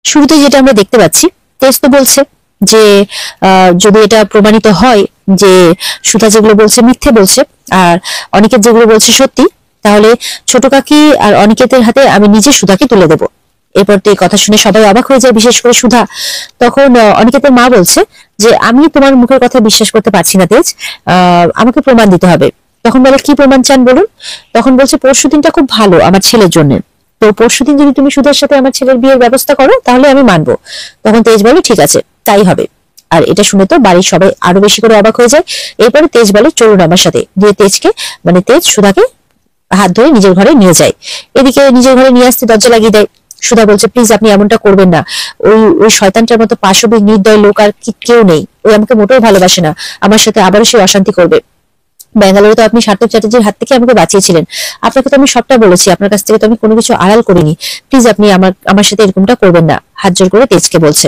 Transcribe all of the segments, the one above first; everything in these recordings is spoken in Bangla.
শুরুতে যেটা আমরা দেখতে পাচ্ছি, তেজ তো বলছে যে যদি এটা প্রমাণিত হয় যে সুধা যেগুলো বলছে মিথ্যে বলছে আর অনিকেত যেগুলো বলছে সত্যি, তাহলে ছোট কাকি আর অনিকেতের হাতে আমি নিজে সুধাকে তুলে দেবো। এরপর তো এই কথা শুনে সবাই অবাক হয়ে যায়, বিশেষ করে সুধা। তখন অনিকেতের মা বলছে যে আমি তোমার মুখের কথা বিশ্বাস করতে পারছি না তেজ, আমাকে প্রমাণ দিতে হবে। তখন বলে কি প্রমাণ চান বলুন। তখন বলছে পরশু দিনটা খুব ভালো আমার ছেলের জন্য, তো পরশুদিন যদি তুমি সুধার সাথে আমার ছেলের বিয়ের ব্যবস্থা করো তাহলে আমি মানবো। তখন তেজ বলে ঠিক আছে তাই হবে। আর এটা শুনে তো বাড়ির সবাই আরো বেশি করে অবাক হয়ে যায়। এরপরে তেজ বলে চলুন আমার সাথে, দিয়ে তেজকে মানে তেজ সুধাকে হাত ধরে নিজের ঘরে নিয়ে যায়। এদিকে নিজের ঘরে নিয়ে আসতে দরজা লাগিয়ে দেয়। সুধা বলছে প্লিজ আপনি এমনটা করবেন না, ওই ওই শয়তানটার মতো পাশবিক নির্দয় লোক আর কেউ নেই, ওই আমাকে মোটেও ভালোবাসে না, আমার সাথে আবারও সে অশান্তি করবে। ব্যাঙ্গালোরে তো আপনি সার্থক চ্যাটার্জির হাত থেকে আমাকে বাঁচিয়েছিলেন, আপনাকে তো আমি সবটা বলেছি, আপনার কাছ থেকে তো আমি কোনো কিছু আড়াল করিনি, প্লিজ আপনি আমার সাথে এরকমটা করবেন না, হাত জোর করে তেজকে বলছে।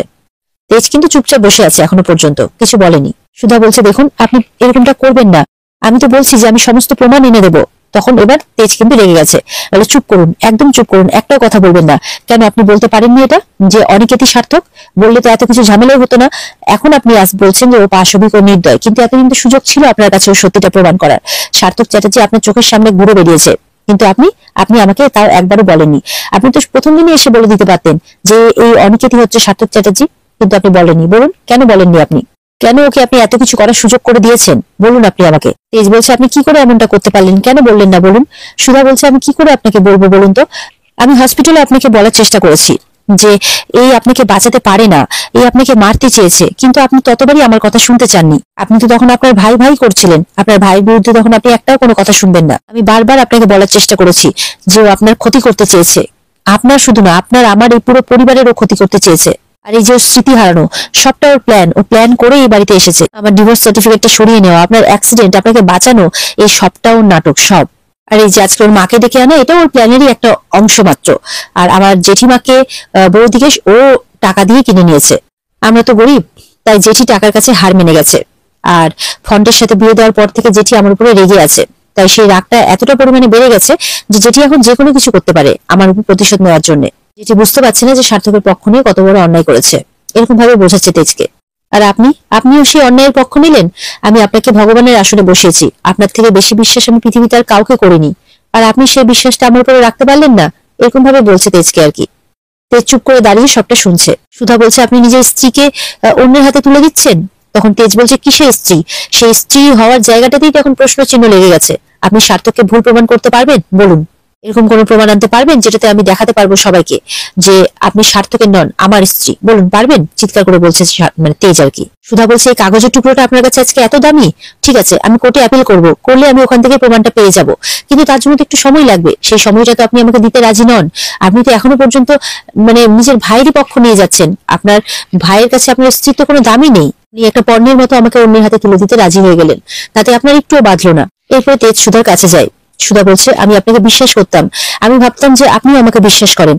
তেজ কিন্তু চুপচাপ বসে আছে, এখনো পর্যন্ত কিছু বলেনি। সুধা বলছে দেখুন আপনি এরকমটা করবেন না, আমি তো বলছি যে আমি সমস্ত প্রমাণ এনে দেবো। তখন এবার তেজ কিন্তু রেগে গেছে, বলে চুপ করুন, একদম চুপ করুন, একটাও কথা বলবেন না। কেন আপনি বলতে পারেননি এটা যে অনিকেতই সার্থক? বললে তো এত কিছু ঝামেলাই হতো না। এখন আপনি আজ বলছেন যে ও পাশবিক ও নির্দয়, কিন্তু এতদিন তো সুযোগ ছিল আপনার কাছে ওর সত্যিটা প্রমাণ করার। সার্থক চ্যাটার্জি আপনার চোখের সামনে ঘুরে বেরিয়েছে, কিন্তু আপনি আপনি আমাকে তাও একবারও বলেননি। আপনি তো প্রথম দিনই এসে বলে দিতে পারতেন যে এই অনিকেতই হচ্ছে সার্থক চ্যাটার্জি, কিন্তু আপনি বলেননি। বলুন কেন বলেননি? আপনি কেন ওকে আপনি এত কিছু করার সুযোগ করে দিয়েছেন? বলুন আপনি আমাকে। তেজ বলছে আপনি কি করে এমনটা করতে পারলেন, কেন বললেন না বলুন। সুধা বলছে আমি কি করে আপনাকে বলবো বলুন তো, আমি হসপিটালে আপনাকে বলার চেষ্টা করেছি যে এই আপনাকে বাঁচাতে পারে না, এই আপনাকে মারতে চেয়েছে, কিন্তু আপনি ততবারই আমার কথা শুনতে চাননি। আপনি তো তখন আপনার ভাই ভাই করছিলেন, আপনার ভাইয়ের বিরুদ্ধে তখন আপনি একটাও কোনো কথা শুনবেন না। আমি বারবার আপনাকে বলার চেষ্টা করেছি যে ও আপনার ক্ষতি করতে চেয়েছে, আপনার শুধু না আপনার আমার এই পুরো পরিবারেরও ক্ষতি করতে চেয়েছে। আর এই যে স্মৃতি হারানো, সবটা ওর প্ল্যান, ও প্ল্যান করে এই বাড়িতে এসেছে। আমার ডিভোর্স সার্টিফিকেটটা সরিয়ে নেওয়া, আপনার অ্যাক্সিডেন্ট, আপনাকে বাঁচানো, এই সবটা ওর নাটক সব। আর এই যে আজকে ওর মাকে ডেকে আনা, এটা ওর প্ল্যানেরই একটা অংশ মাত্র। আর আমার জেঠিমাকে বৌদিকে ও টাকা দিয়ে কিনে নিয়েছে। আমরা তো গরিব, তাই জেঠি টাকার কাছে হার মেনে গেছে। আর ফন্টের সাথে বিয়ে দেওয়ার পর থেকে জেঠি আমার উপরে রেগে আছে, তাই সেই রাগটা এতটা পরিমাণে বেড়ে গেছে যে জেঠি এখন যে কোনো কিছু করতে পারে আমার উপর প্রতিশোধ নেওয়ার জন্য। যেটি বুঝতে পারছে না যে সার্থকের পক্ষ নিয়ে কত বড় অন্যায় করেছে, এরকম ভাবে বোঝাচ্ছে তেজকে। আর আপনিও সেই অন্যায়ের পক্ষ নিলেন। আমি আপনাকে ভগবানের আসনে বসিয়েছি, আপনার থেকে বেশি বিশ্বাস আমি পৃথিবীতে আর কাউকে করিনি, আর আপনি সেই বিশ্বাসটা আমার উপরে রাখতে পারলেন না, এরকম ভাবে বলছে তেজকে আর কি। তেজ চুপ করে দাঁড়িয়ে সবটা শুনছে। সুধা বলছে আপনি নিজের স্ত্রীকে অন্যের হাতে তুলে দিচ্ছেন। তখন তেজ বলছে কিসের স্ত্রী? সেই স্ত্রী হওয়ার জায়গাটাতেই এখন প্রশ্ন চিহ্ন লেগে গেছে। আপনি সার্থককে ভুল প্রমাণ করতে পারবেন বলুন? এরকম কোনো প্রমাণ আনতে পারবেন যেটাতে আমি দেখাতে পারবো সবাইকে যে আপনি সার্থকের নন, আমার স্ত্রী? বলুন পারবেন? চিৎকার করে বলছে মানে তেজ আর কি। সুধা বলছে এই কাগজের টুকরোটা আপনার কাছে আজকে এত দামি, ঠিক আছে আমি কোর্টে অ্যাপিল করব, করলে আমি ওখান থেকে প্রমাণটা পেয়ে যাব, কিন্তু তার জন্য তো একটু সময় লাগবে। সেই সময়টা তো আপনি আমাকে দিতে রাজি নন। আপনি তো এখনো পর্যন্ত মানে নিজের ভাইয়েরই পক্ষ নিয়ে যাচ্ছেন। আপনার ভাইয়ের কাছে আপনার স্ত্রীর তো কোনো দামই নেই, উনি একটা পণ্যের মতো আমাকে অন্যের হাতে তুলে দিতে রাজি হয়ে গেলেন, তাতে আপনার একটুও বাঁধলো না। এরপরে তেজ সুধার কাছে যায়। সুধা বলছে আমি আপনাকে বিশ্বাস করতাম, আমি ভাবতাম যে আপনি আমাকে বিশ্বাস করেন,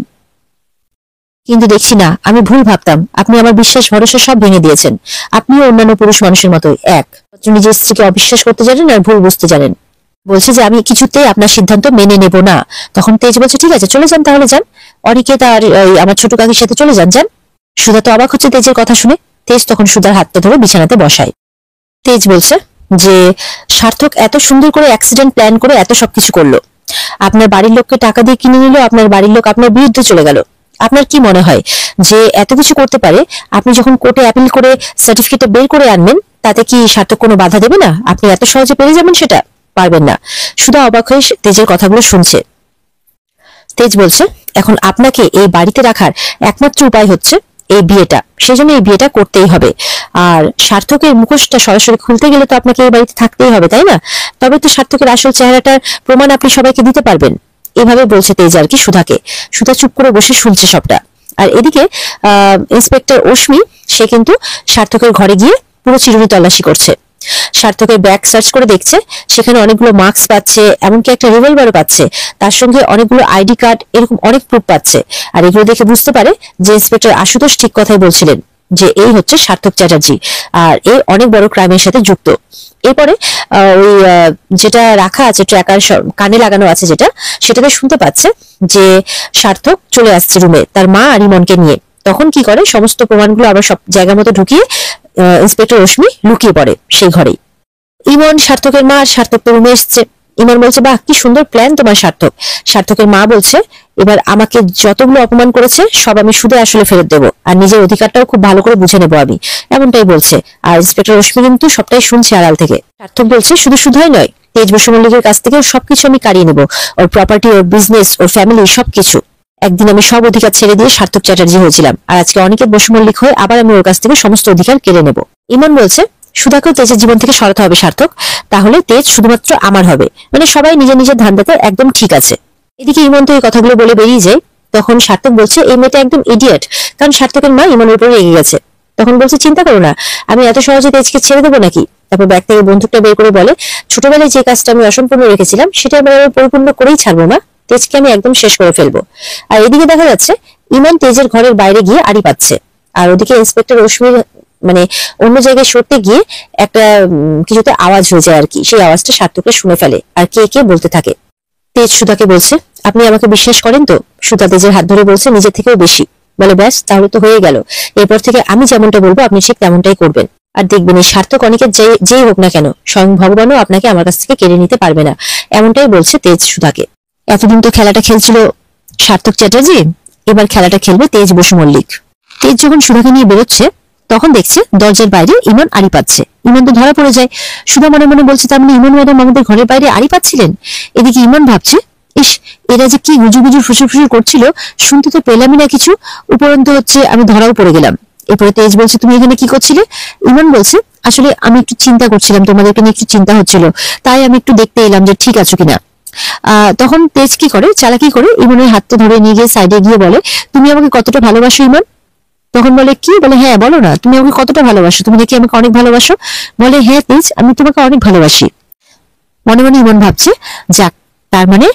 কিন্তু দেখছি না আমি ভুল ভাবতাম। আপনি আমার বিশ্বাস ভরসা সব ভেঙে দিয়েছেন। আপনিও অন্যান্য পুরুষ মানুষের মতোই এক, নিজের স্ত্রীকে অবিশ্বাস করতে জানেন আর ভুল বুঝতে জানেন। বলছে যে আমি কিছুতেই আপনার সিদ্ধান্ত মেনে নেব না। তখন তেজ বলছে ঠিক আছে চলে যান, তাহলে যান, অনিকেত আর আমার ছোট কাকির সাথে চলে যান। সুধা তো অবাক হচ্ছে তেজের কথা শুনে। তেজ তখন সুধার হাতটা ধরে বিছানাতে বসায়। তেজ বলছে যে সার্থক এত সুন্দর করে অ্যাক্সিডেন্ট প্ল্যান করে এত সবকিছু করলো, আপনার বাড়ির লোককে টাকা দিয়ে কিনে নিল, আপনার বাড়ির লোক আপনার বিরুদ্ধে চলে গেল। আপনার কি মনে হয় যে এত কিছু করতে পারে? আপনি যখন কোর্টে অ্যাপিল করে সার্টিফিকেটটা বের করে আনবেন, তাতে কি সার্থক কোনো বাধা দেবে না? আপনি এত সহজে পেরে যাবেন সেটা? পারবেন না। সুধা অবাক হয়ে তেজের কথাগুলো শুনছে। তেজ বলছে এখন আপনাকে এই বাড়িতে রাখার একমাত্র উপায় হচ্ছে এই বিয়েটা, সেজন্য এই বিয়েটা করতেই হবে। আর সার্থকের মুখোশটা সরাসরি খুলতে গেলে তো আপনাকে এই বাড়িতে থাকতেই হবে, তাই না? তবে তো সার্থকের আসল চেহারাটার প্রমাণ আপনি সবাইকে দিতে পারবেন। এভাবে বলছে তেজ আর কি সুধাকে। সুধা চুপ করে বসে শুনছে সবটা। আর এদিকে ইন্সপেক্টর অশ্মি, সে কিন্তু সার্থকের ঘরে গিয়ে পুরো চিরুনি তল্লাশি করছে। সার্থকের ব্যাগ সার্চ করে দেখছে, সেখানে অনেকগুলো মার্কস পাচ্ছে, এমনকি একটা রিভলভারও পাচ্ছে, তার সঙ্গে অনেকগুলো আইডি কার্ড, এরকম অনেক প্রুফ পাচ্ছে। আর এগুলো দেখে বুঝতে পারে যে ইন্সপেক্টর আশুতোষ ঠিক কথাই বলছিলেন যে এই হচ্ছে সার্থক চ্যাটার্জি, আর এই অনেক বড় ক্রাইমের সাথে যুক্ত। এরপরে ওই যেটা রাখা আছে ট্র্যাকার কানে লাগানো আছে যেটা, সেটাতে শুনতে পাচ্ছে যে সার্থক চলে আসছে রুমে তার মা আর ইমনকে নিয়ে। তখন কি করে, সমস্ত প্রমাণগুলো আবার সব জায়গা মতো ঢুকিয়ে ইন্সপেক্টর রশ্মি লুকিয়ে পড়ে সেই ঘরেই। ইমন সার্থকের মা আর সার্থক রুমে এসছে। ইমন বলছে, বাহ কি সুন্দর প্ল্যান তোমার সার্থক। সার্থকের মা বলছে, এবার আমাকে যতগুলো অপমান করেছে সব আমি সুদে আসলে ফেরত দেবো, আর নিজের অধিকারটাও খুব ভালো করে বুঝে নেবো আমি, এমনটাই বলছে। আর ইন্সপেক্টর রশ্মি কিন্তু সবটাই শুনছে আড়াল থেকে। সার্থক বলছে, শুধু শুধুই নয়, তেজ বসু মল্লিকের কাছ থেকে সবকিছু আমি কাড়িয়ে নেবো, ওর প্রপার্টি, ওর বিজনেস, ওর ফ্যামিলি, সবকিছু। একদিন আমি সব অধিকার ছেড়ে দিয়ে সার্থক চ্যাটার্জি হয়েছিলাম, আর আজকে অনিকেত বসু মল্লিক হয়ে আবার আমি ওর কাছ থেকে সমস্ত অধিকার কেড়ে নেবো। ইমন বলছে, সুধাকেও তেজের জীবন থেকে সরাতে হবে সার্থক, তাহলে তেজ শুধুমাত্র আমার হবে, মানে সবাই নিজের নিজের ধান্দাতে একদম ঠিক আছে। এদিকে ইমন তো এই কথাগুলো বলে বেরিয়ে যায়। তখন সার্থক বলছে, এই মেয়েটা একদম ইডিয়েট, কারণ সার্থকের মা ইমনের উপরে রেগে গেছে। তখন বলছে, চিন্তা করো না, আমি এত সহজে তেজকে ছেড়ে দেবো নাকি। তারপর ব্যাগ থেকে বন্দুকটা বের করে বলে, ছোটবেলায় যে কাজটা আমি অসম্পূর্ণ রেখেছিলাম সেটা আমি পরিপূর্ণ করেই ছাড়বো মা, তেজকে আমি একদম শেষ করে ফেলবো। আর এদিকে দেখা যাচ্ছে ইমন তেজের ঘরের বাইরে গিয়ে আড়ি পাচ্ছে, আর ওদিকে ইন্সপেক্টর রশ্মির মানে অন্য জায়গায় সরতে গিয়ে একটা কিছুতে আওয়াজ হয়ে যায় আর কি, সেই আওয়াজটা সার্থককে শুনে ফেলে আর কে কে বলতে থাকে। তেজ সুধাকে বলছে, আপনি আমাকে বিশ্বাস করেন তো। সুধা তেজের হাত ধরে বলছে, নিজের থেকেও বেশি। বলে, ব্যাস তাহলে তো হয়ে গেল, এরপর থেকে আমি যেমনটা বলবো আপনি ঠিক তেমনটাই করবেন। আর দেখবেন এই সার্থক অনেকের যেই হোক না কেন, স্বয়ং ভগবানও আপনাকে আমার কাছ থেকে কেড়ে নিতে পারবে না, এমনটাই বলছে তেজ সুধাকে। এতদিন তো খেলাটা খেলছিল সার্থক চ্যাটার্জি, এবার খেলাটা খেলবে তেজ বসু মল্লিক। তেজ যখন সুধাকে নিয়ে বেরোচ্ছে তখন দেখছে দরজার বাইরে ইমন আড়ি পাচ্ছে। ইমন তো ধরা পড়ে যায়। সুধা মনে মনে বলছে, তার মানে ইমন ম্যাডাম আমাদের ঘরের বাইরে আড়ি পাচ্ছিলেন। এদিকে ইমন ভাবছে, ইস এরা যে কি গুজু গুজু ফুসুর ফুসুর করছিল, শুনতে তো পেলামই না কিছু, উপরন্তু হচ্ছে আমি ধরাও পড়ে গেলাম। এরপরে তেজ বলছে, তুমি এখানে কি করছিলে। ইমন বলছে, আসলে আমি একটু চিন্তা করছিলাম, তোমাদেরকে নিয়ে একটু চিন্তা হচ্ছিল, তাই আমি একটু দেখতে এলাম যে ঠিক আছো কিনা। তখন তেজ কি করে, চালাকি করে ইমনের হাতটা ধরে নিয়ে গিয়ে সাইডে গিয়ে বলে, তুমি আমাকে কতটা ভালোবাসো ইমন। তখন বলে, কি। বলে, হ্যাঁ বলো না, তুমি আমাকে কতটা ভালোবাসো, তুমি নাকি আমাকে অনেক ভালোবাসো। বলে, হ্যাঁ তেজ, আমি তোমাকে অনেক ভালোবাসি। মনে মনে ইমন ভাবছে, যাক তার মানে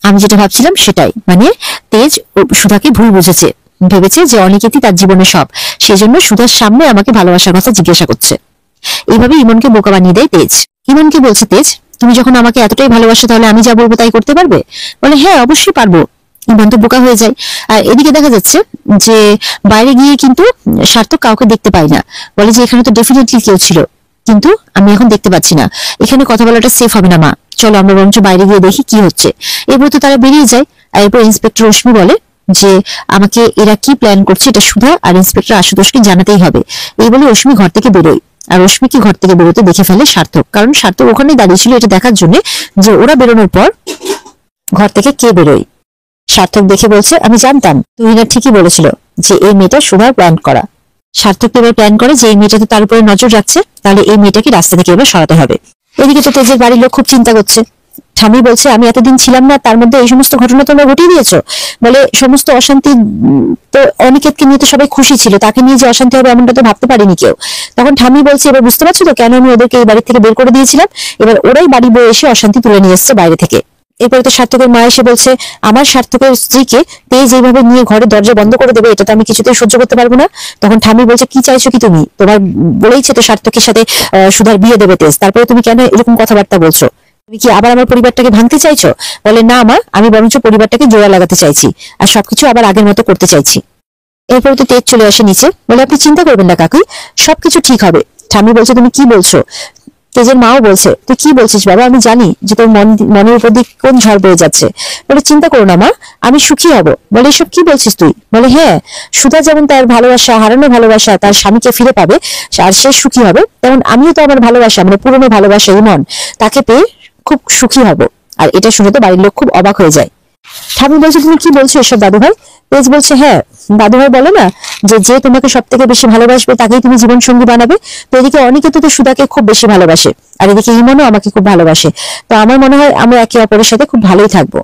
আমি যেটা ভাবছিলাম সেটাই, মানে তেজ সুধাকে ভুল বুঝেছে, ভেবেছে যে অনিকেতই তার জীবনে সব, সেই জন্য সুধার সামনে আমাকে ভালোবাসার কথা জিজ্ঞাসা করছে। এইভাবে ইমনকে বোকা বানিয়ে দেয় তেজ। ইমনকে বলছে, তেজ তুমি যখন আমাকে এতটাই ভালোবাসো তাহলে আমি যা বলবো তাই করতে পারবে। বলে, হ্যাঁ অবশ্যই পারবো। ইমন তো বোকা হয়ে যায়। আর এদিকে দেখা যাচ্ছে যে বাইরে গিয়ে কিন্তু সার্থক কাউকে দেখতে পায় না। বলে যে এখানে তো ডেফিনেটলি কেউ ছিল, কিন্তু আমি এখন দেখতে পাচ্ছি না, এখানে কথা বলাটা সেফ হবে না মা, চলো আমরা বরঞ্চ বাইরে গিয়ে দেখি কি হচ্ছে। এরপর তো তারা বেরিয়ে যায়। আর এরপর ইন্সপেক্টর রশ্মি বলে যে আমাকে এরা কি প্ল্যান করছে এটা সুধা আর ইন্সপেক্টর আশুতোষকে জানাতেই হবে। এই বলে রশ্মি ঘর থেকে বেরোয়, আর রশ্মিকে ঘর থেকে বেরোতে দেখে ফেলে সার্থক, কারণ সার্থক ওখানে দাঁড়িয়ে ছিল এটা দেখার জন্য যে ওরা বেরোনোর পর ঘর থেকে কে বেরোয়। সার্থক দেখে বলছে, আমি জানতাম তুহিনা ঠিকই বলেছিল যে এই মেয়েটা সুধার প্ল্যান করা। সার্থক এবার প্ল্যান করে যে এই মেয়েটা তো তার উপরে নজর রাখছে, তাহলে এই মেয়েটাকে রাস্তা থেকে এবার সরাতে হবে। এদিকে তো তেজের বাড়ির লোক খুব চিন্তা করছে। ঠামি বলছে, আমি এতদিন ছিলাম না, তার মধ্যে এই সমস্ত ঘটনা তোমরা ঘটিয়ে দিয়েছো। বলে, সমস্ত অশান্তি তো অনিকেতকে নিয়ে তো সবাই খুশি ছিল, তাকে নিয়ে যে অশান্তি হবে এমনটা তো ভাবতে পারিনি কেউ। তখন ঠামি বলছে, এবার বুঝতে পারছো তো কেন আমি ওদেরকে এই বাড়ি থেকে বের করে দিয়েছিলাম, এবার ওরাই বাড়ি বয়ে এসে অশান্তি তুলে নিয়ে এসছে বাইরে থেকে। এরপরে তো সার্থকের মা এসে বলছে, আমার সার্থকের স্ত্রীকে তেজ এইভাবে নিয়ে ঘরের দরজা বন্ধ করে দেবে, এটা তো আমি কিছুতেই সহ্য করতে পারবো না। তখন ঠামি বলছে, কি চাইছো কি তুমি, তোমার বলেইছে তো সার্থকের সাথে সুধার বিয়ে দেবে তেজ, তারপরে তুমি কেন এরকম কথাবার্তা বলছো, তুমি কি আবার আমার পরিবারটাকে ভাঙতে চাইছো। বলে, না মা, আমি বরঞ্চ পরিবারটাকে জোড়া লাগাতে চাইছি আর সবকিছু আবার আগের মতো করতে চাইছি। এরপরে তো তেজ চলে আসে নিচে। বলে, আপনি চিন্তা করবেন না কাকুই, সবকিছু ঠিক হবে। ঠামি বলছে, তুমি কি বলছো। তেজের মাও বলছে, তুই কি বলছিস বাবা, আমি জানি যে তোর মনের উপর দিয়ে কোন ঝড় বয়ে যাচ্ছে। বলে, চিন্তা করো না মা, আমি সুখী হব। বলে, এসব কি বলছিস তুই। বলে, হ্যাঁ, সুধা যেমন তার ভালোবাসা, হারানো ভালোবাসা তার স্বামীকে ফিরে পাবে আর সে সুখী হবে, তেমন আমিও তো আমার ভালোবাসা, মানে পুরনো ভালোবাসা ইমন, তাকে পেয়ে খুব সুখী হব। আর এটা শুনে তো বাড়ির লোক খুব অবাক হয়ে যায়। ঠামি বলছে, তুমি কি বলছো এসব দাদু ভাই। তেজ বলছে, হ্যাঁ দাদু ভাই বলে না যে তোমাকে সব থেকে বেশি ভালোবাসবে তাকেই তুমি জীবন সঙ্গী বানাবে। তো এদিকে অনিকেত তো সুধাকে খুব বেশি ভালোবাসে, আর এদিকে ইমনও আমাকে খুব ভালোবাসে। তো আমার মনে হয় আমরা একে অপরের সাথে খুব ভালোই থাকবো,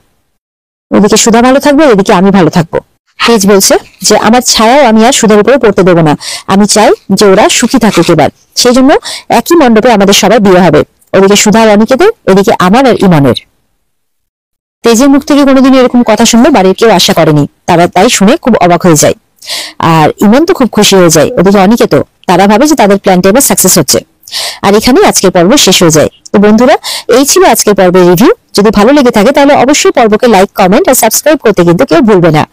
ওদিকে সুধা ভালো থাকবে, এদিকে আমি ভালো থাকবো। তেজ বলছে যে আমার ছায়াও আমি আর সুধার উপরে পড়তে দেবো না, আমি চাই যে ওরা সুখী থাকুক এবার, সেই জন্য একই মণ্ডপে আমাদের সবাই বিয়ে হবে, ওদিকে সুধা আর অনিকেতের, এদিকে আমার আর ইমনের। তেজের মুখ থেকে কোনোদিন এরকম কথা শুনলে বাড়ির কেউ আশা করেনি, তারা তাই শুনে খুব অবাক হয়ে যায়। আর ইমন তো খুব খুশি হয়ে যায়, ওদিকে অনিকেত, তারা ভাবে যে তাদের প্ল্যানটা এবার সাকসেস হচ্ছে। আর এখানে আজকের পর্ব শেষ হয়ে যায়। তো বন্ধুরা, এই ছিল আজকের পর্বের রিভিউ। যদি ভালো লেগে থাকে তাহলে অবশ্যই পর্বকে লাইক, কমেন্ট আর সাবস্ক্রাইব করতে কিন্তু কেউ ভুলবে না।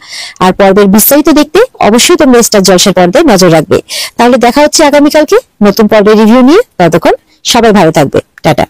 আর পর্বের বিস্তারিত দেখতে অবশ্যই তোমরা স্টার জলসার পর্দায় নজর রাখবে। তাহলে দেখা হচ্ছে আগামীকালকে নতুন পর্বের রিভিউ নিয়ে। ততক্ষণ সবাই ভালো থাকবে। টাটা।